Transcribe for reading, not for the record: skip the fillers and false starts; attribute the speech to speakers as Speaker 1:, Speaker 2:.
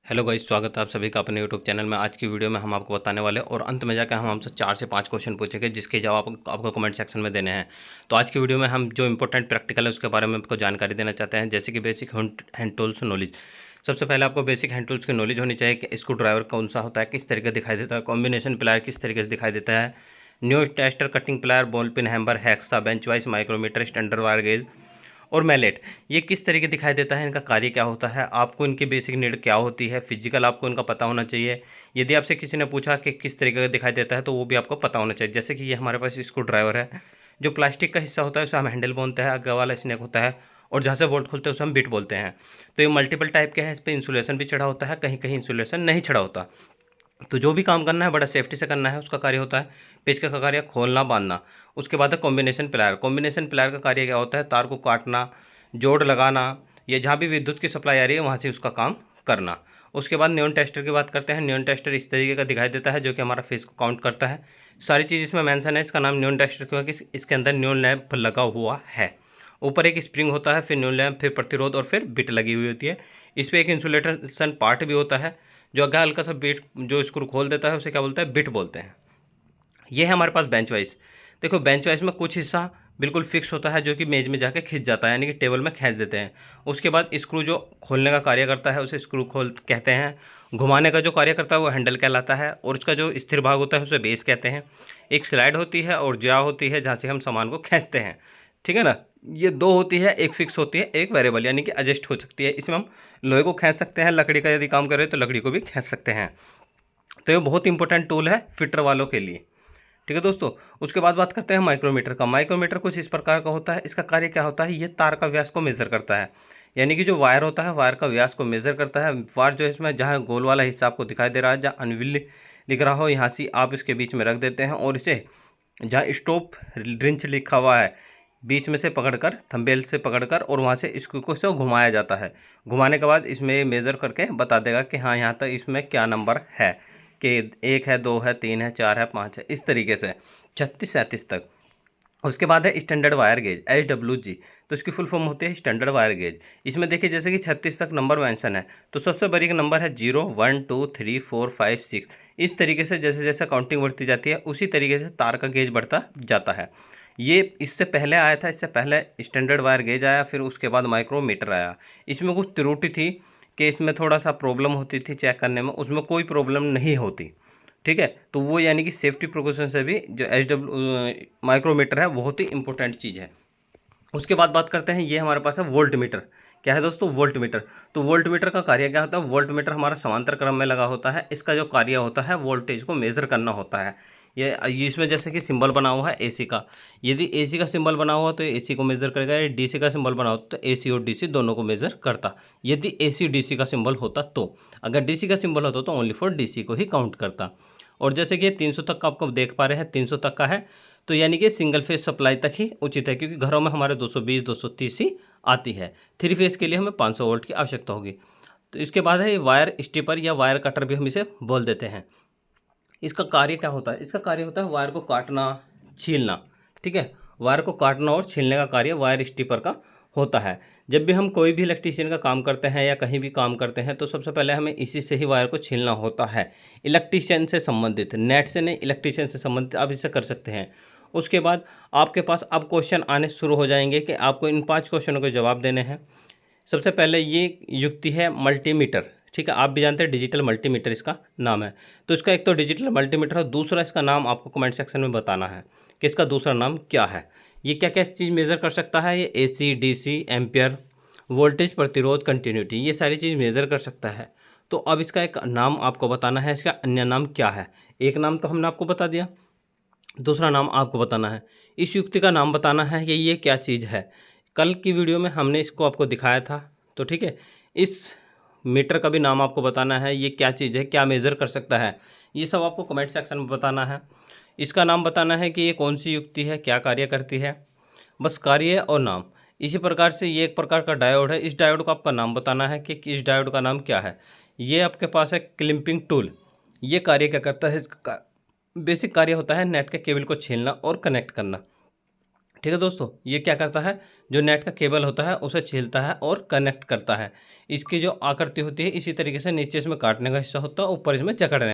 Speaker 1: Hello guys, स्वागत है आप सभी का अपने यूट्यूब चैनल में। आज की वीडियो में हम आपको बताने वाले और अंत में जाकर हम हमसे 4 से 5 क्वेश्चन पूछेंगे जिसके जवाब आपको कमेंट सेक्शन में देने हैं। तो आज की वीडियो में हम जो इंपॉर्टेंट प्रैक्टिकल है उसके बारे में आपको जानकारी देना चाहते हैं, जैसे कि बेसिक हैंड टूल्स नॉलेज। सबसे पहले आपको बेसिक हैंड टूल्स की नॉलेज होनी चाहिए कि स्क्रू ड्राइवर कौन सा होता है, किस तरीके दिखाई देता है, कॉम्बिनेशन प्लायर किस तरीके से दिखाई देता है, new tester, cutting plier, ball peen, hammer, hacksaw, bench vice, micrometer, standard wire gauge और मैलेट। ये किस तरीके दिखाई देता है, इनका कार्य क्या होता है, आपको इनकी बेसिक नीड क्या होती है, फिजिकल आपको इनका पता होना चाहिए। यदि आपसे किसी ने पूछा कि किस तरीके का दिखाई देता है तो वो भी आपको पता होना चाहिए। जैसे कि ये हमारे पास स्क्रू ड्राइवर है, जो प्लास्टिक का हिस्सा होता है उसे हम हैंडल बोलते हैं, आगे वाला स्नेक होता है और जहाँ से बोल्ट खुलते हैं उसे हम बिट बोलते हैं। तो ये मल्टीपल टाइप के हैं, इस पर इंसुलेशन भी चढ़ा होता है, कहीं कहीं इंसुलेशन नहीं चढ़ा होता। तो जो भी काम करना है बड़ा सेफ्टी से करना है, उसका कार्य होता है पेच का कार्य खोलना बांधना। उसके बाद है कॉम्बिनेशन प्लायर। कॉम्बिनेशन प्लायर का कार्य क्या होता है, तार को काटना, जोड़ लगाना, या जहाँ भी विद्युत की सप्लाई आ रही है वहाँ से उसका काम करना। उसके बाद न्यून टेस्टर की बात करते हैं। न्यून टेस्टर इस तरीके का दिखाई देता है जो कि हमारा फेस को काउंट करता है। सारी चीज़ इसमें मेंशन है। इसका नाम न्यून टेस्टर क्योंकि इसके अंदर न्यून लैंप लगा हुआ है। ऊपर एक स्प्रिंग होता है, फिर न्यून लैंप, फिर प्रतिरोध और फिर बिट लगी हुई होती है। इस पर एक इंसुलेशन पार्ट भी होता है जो अगर हल्का सा बिट जो स्क्रू खोल देता है उसे क्या बोलते हैं, बिट बोलते हैं। ये है हमारे पास बेंच वाइज। देखो बेंच वाइज में कुछ हिस्सा बिल्कुल फिक्स होता है जो कि मेज में जाके खिंच जाता है, यानी कि टेबल में खींच देते हैं। उसके बाद स्क्रू जो खोलने का कार्य करता है उसे स्क्रू खोल कहते हैं। घुमाने का जो कार्य करता है वो हैंडल कहलाता है और इसका जो स्थिर भाग होता है उसे बेस कहते हैं। एक स्लाइड होती है और ज्या होती है जहाँ से हम सामान को खींचते हैं, ठीक है ना। ये दो होती है, एक फिक्स होती है, एक वेरिएबल यानी कि एडजस्ट हो सकती है। इसमें हम लोहे को खींच सकते हैं, लकड़ी का यदि काम करें तो लकड़ी को भी खींच सकते हैं। तो ये बहुत इंपॉर्टेंट टूल है फिटर वालों के लिए, ठीक है दोस्तों। उसके बाद बात करते हैं माइक्रोमीटर का। माइक्रोमीटर कुछ इस प्रकार का होता है। इसका कार्य क्या होता है, ये तार का व्यास को मेज़र करता है, यानी कि जो वायर होता है वायर का व्यास को मेज़र करता है। वायर जो है इसमें जहाँ गोल वाला हिस्सा आपको दिखाई दे रहा है, जहाँ अनविल लिख रहा हो यहाँ से आप इसके बीच में रख देते हैं और इसे जहाँ स्टॉप रिंच लिखा हुआ है बीच में से पकड़कर, थंबनेल से पकड़कर और वहाँ से इसको से घुमाया जाता है। घुमाने के बाद इसमें मेज़र करके बता देगा कि हाँ यहाँ तक इसमें क्या नंबर है, कि 1 है, 2 है, 3 है, 4 है, 5 है, इस तरीके से 36 37 तक। उसके बाद है स्टैंडर्ड वायर गेज, SWG। तो इसकी फुल फॉर्म होती है स्टैंडर्ड वायर गेज। इसमें देखिए जैसे कि 36 तक नंबर मेंशन है, तो सबसे बड़ी का नंबर है 0 1 2 3 4 5 6। इस तरीके से जैसे जैसे काउंटिंग बढ़ती जाती है उसी तरीके से तार का गेज बढ़ता जाता है। ये इससे पहले आया था, इससे पहले स्टैंडर्ड वायर गेज आया, फिर उसके बाद माइक्रोमीटर आया। इसमें कुछ त्रुटि थी कि इसमें थोड़ा सा प्रॉब्लम होती थी चेक करने में, उसमें कोई प्रॉब्लम नहीं होती, ठीक है। तो वो यानी कि सेफ्टी प्रिकॉशन से भी जो माइक्रोमीटर है बहुत ही इंपॉर्टेंट चीज़ है। उसके बाद बात करते हैं, ये हमारे पास है वोल्ट मीटर। क्या है दोस्तों, वोल्ट मीटर। तो वोल्ट मीटर का कार्य क्या होता है, वोल्ट मीटर हमारा समांतर क्रम में लगा होता है। इसका जो कार्य होता है वोल्टेज को मेज़र करना होता है। ये इसमें जैसे कि सिंबल बना हुआ है एसी का, यदि एसी का सिंबल बना हुआ तो एसी को मेज़र करेगा, यदि डीसी का सिंबल बना होता तो एसी और डीसी दोनों को मेज़र करता। यदि एसी डीसी का सिंबल होता तो, अगर डीसी का सिंबल होता तो ओनली फॉर डीसी को ही काउंट करता। और जैसे कि 300 तक का आपको देख पा रहे हैं, 300 तक का है, तो यानी कि सिंगल फेज सप्लाई तक ही उचित है, क्योंकि घरों में हमारे 220 230 ही आती है। 3 फेज के लिए हमें 500 वोल्ट की आवश्यकता होगी। तो इसके बाद है वायर स्टिपर या वायर कटर भी हम इसे बोल देते हैं। इसका कार्य क्या होता है, इसका कार्य होता है वायर को काटना, छीलना, ठीक है। वायर को काटना और छीलने का कार्य वायर स्टिपर का होता है। जब भी हम कोई भी इलेक्ट्रीशियन का काम करते हैं या कहीं भी काम करते हैं तो सबसे पहले हमें इसी से ही वायर को छीलना होता है। इलेक्ट्रीशियन से संबंधित, नेट से नहीं, इलेक्ट्रीशियन से संबंधित आप इसे कर सकते हैं। उसके बाद आपके पास अब क्वेश्चन आने शुरू हो जाएंगे कि आपको इन 5 क्वेश्चनों के जवाब देने हैं। सबसे पहले ये युक्ति है मल्टीमीटर, ठीक है। आप भी जानते हैं डिजिटल मल्टीमीटर इसका नाम है। तो इसका एक तो डिजिटल मल्टीमीटर है, दूसरा इसका नाम आपको कमेंट सेक्शन में बताना है कि इसका दूसरा नाम क्या है। ये क्या क्या चीज़ मेज़र कर सकता है, ये AC DC, एम्पियर, वोल्टेज, प्रतिरोध, कंटिन्यूटी, ये सारी चीज़ मेज़र कर सकता है। तो अब इसका एक नाम आपको बताना है, इसका अन्य नाम क्या है। एक नाम तो हमने आपको बता दिया, दूसरा नाम आपको बताना है। इस युक्ति का नाम बताना है कि ये क्या चीज़ है। कल की वीडियो में हमने इसको आपको दिखाया था, तो ठीक है। इस मीटर का भी नाम आपको बताना है, ये क्या चीज़ है, क्या मेज़र कर सकता है, ये सब आपको कमेंट सेक्शन में बताना है। इसका नाम बताना है कि ये कौन सी युक्ति है, क्या कार्य करती है, बस कार्य और नाम। इसी प्रकार से ये एक प्रकार का डायोड है, इस डायोड को आपका नाम बताना है कि इस डायोड का नाम क्या है। ये आपके पास है क्लिपिंग टूल। ये कार्य क्या करता है, इसका बेसिक कार्य होता है नेट के केबल को छीलना और कनेक्ट करना, ठीक है दोस्तों, ये क्या करता है, जो नेट का केबल होता है उसे छीलता है और कनेक्ट करता है। इसकी जो आकृति होती है इसी तरीके से नीचे इसमें काटने का हिस्सा होता है, ऊपर इसमें जकड़ने